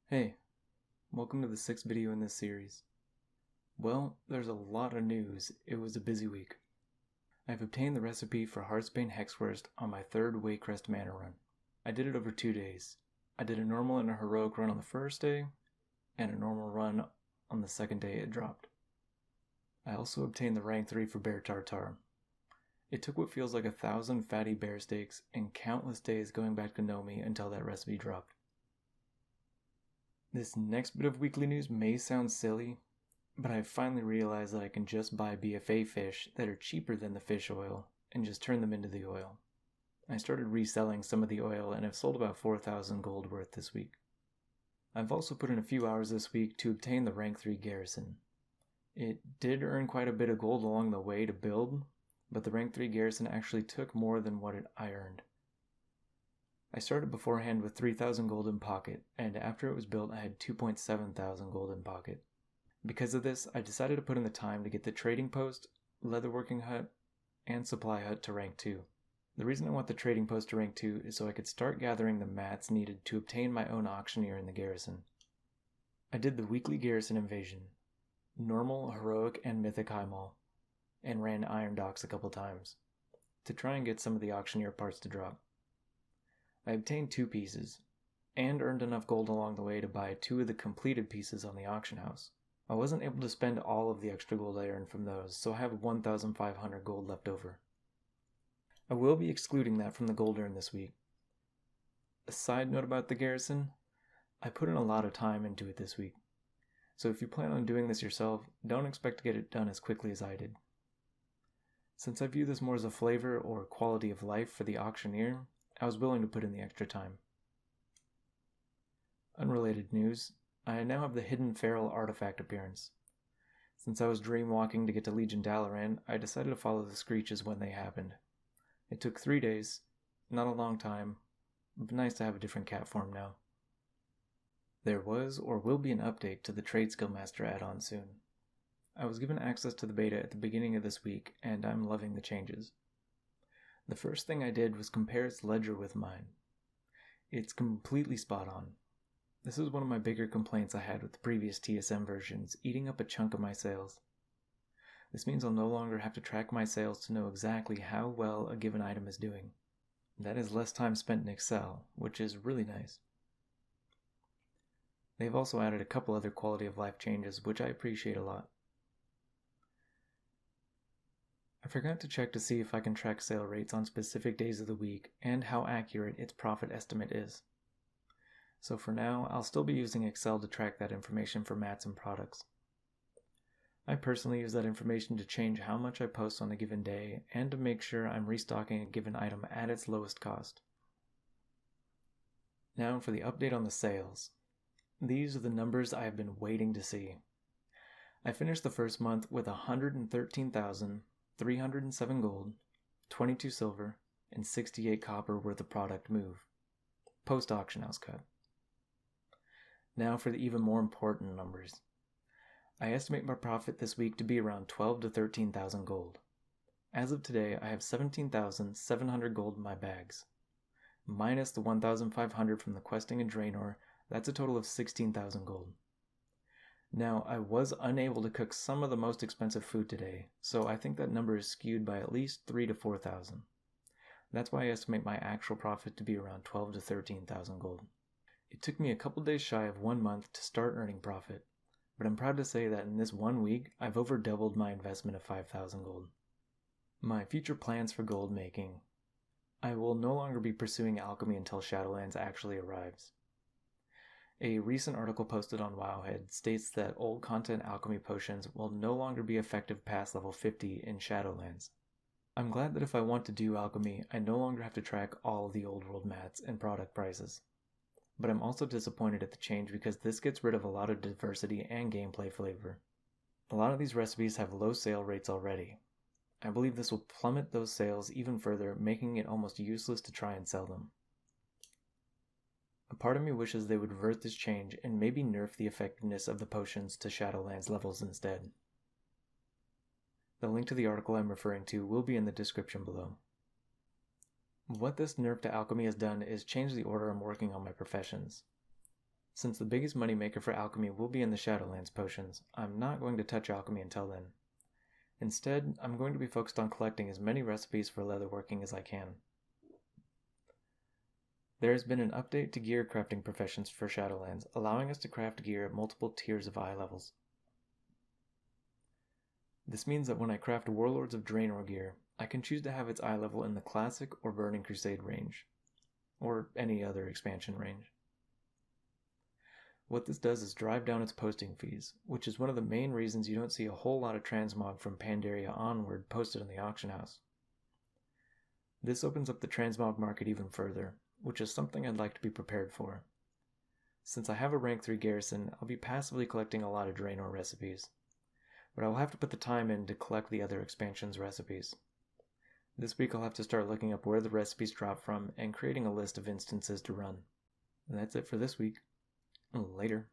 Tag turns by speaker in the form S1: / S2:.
S1: Hey, welcome to the sixth video in this series. Well, there's a lot of news. It was a busy week. I've obtained the recipe for Heartsbane Hexwurst on my third Waycrest Manor run. I did it over 2 days. I did a normal and a heroic run on the first day, and a normal run on the second day it dropped. I also obtained the rank 3 for Bear Tartare. It took what feels like 1,000 fatty bear steaks and countless days going back to Nomi until that recipe dropped. This next bit of weekly news may sound silly, but I've finally realized that I can just buy BFA fish that are cheaper than the fish oil and just turn them into the oil. I started reselling some of the oil and have sold about 4,000 gold worth this week. I've also put in a few hours this week to obtain the rank 3 garrison. It did earn quite a bit of gold along the way to build, but the rank 3 garrison actually took more than what I earned. I started beforehand with 3,000 gold in pocket, and after it was built I had 2.7 thousand gold in pocket. Because of this, I decided to put in the time to get the trading post, leatherworking hut, and supply hut to rank 2. The reason I want the trading post to rank 2 is so I could start gathering the mats needed to obtain my own auctioneer in the garrison. I did the weekly garrison invasion, normal, heroic, and mythic high mall, and ran iron docks a couple times, to try and get some of the auctioneer parts to drop. I obtained 2 pieces, and earned enough gold along the way to buy 2 of the completed pieces on the auction house. I wasn't able to spend all of the extra gold I earned from those, so I have 1,500 gold left over. I will be excluding that from the gold earned this week. A side note about the garrison, I put in a lot of time into it this week, so if you plan on doing this yourself, don't expect to get it done as quickly as I did. Since I view this more as a flavor or quality of life for the auctioneer, I was willing to put in the extra time. Unrelated news, I now have the hidden feral artifact appearance. Since I was dreamwalking to get to Legion Dalaran, I decided to follow the screeches when they happened. It took 3 days, not a long time, but nice to have a different cat form now. There was or will be an update to the Trade Skill Master add-on soon. I was given access to the beta at the beginning of this week, and I'm loving the changes. The first thing I did was compare its ledger with mine. It's completely spot on. This is one of my bigger complaints I had with the previous TSM versions, eating up a chunk of my sales. This means I'll no longer have to track my sales to know exactly how well a given item is doing. That is less time spent in Excel, which is really nice. They've also added a couple other quality of life changes, which I appreciate a lot. I forgot to check to see if I can track sale rates on specific days of the week and how accurate its profit estimate is. So for now, I'll still be using Excel to track that information for mats and products. I personally use that information to change how much I post on a given day and to make sure I'm restocking a given item at its lowest cost. Now for the update on the sales. These are the numbers I have been waiting to see. I finished the first month with 113,307 gold, 22 silver, and 68 copper worth of product move. Post-auction house cut. Now for the even more important numbers. I estimate my profit this week to be around 12 to 13,000 gold. As of today, I have 17,700 gold in my bags. Minus the 1,500 from the questing in Draenor, that's a total of 16,000 gold. Now, I was unable to cook some of the most expensive food today, so I think that number is skewed by at least 3 to 4,000. That's why I estimate my actual profit to be around 12 to 13,000 gold. It took me a couple days shy of 1 month to start earning profit, but I'm proud to say that in this 1 week, I've over doubled my investment of 5,000 gold. My future plans for gold making. I will no longer be pursuing alchemy until Shadowlands actually arrives. A recent article posted on Wowhead states that old content alchemy potions will no longer be effective past level 50 in Shadowlands. I'm glad that if I want to do alchemy, I no longer have to track all of the old world mats and product prices. But I'm also disappointed at the change because this gets rid of a lot of diversity and gameplay flavor. A lot of these recipes have low sale rates already. I believe this will plummet those sales even further, making it almost useless to try and sell them. A part of me wishes they would revert this change and maybe nerf the effectiveness of the potions to Shadowlands levels instead. The link to the article I'm referring to will be in the description below. What this nerf to alchemy has done is change the order I'm working on my professions. Since the biggest moneymaker for alchemy will be in the Shadowlands potions, I'm not going to touch alchemy until then. Instead, I'm going to be focused on collecting as many recipes for leatherworking as I can. There has been an update to gear crafting professions for Shadowlands, allowing us to craft gear at multiple tiers of eye levels. This means that when I craft Warlords of Draenor gear, I can choose to have its eye level in the Classic or Burning Crusade range, or any other expansion range. What this does is drive down its posting fees, which is one of the main reasons you don't see a whole lot of transmog from Pandaria onward posted in the auction house. This opens up the transmog market even further, which is something I'd like to be prepared for. Since I have a rank 3 garrison, I'll be passively collecting a lot of Draenor recipes, but I will have to put the time in to collect the other expansions' recipes. This week I'll have to start looking up where the recipes drop from and creating a list of instances to run. And that's it for this week. Later.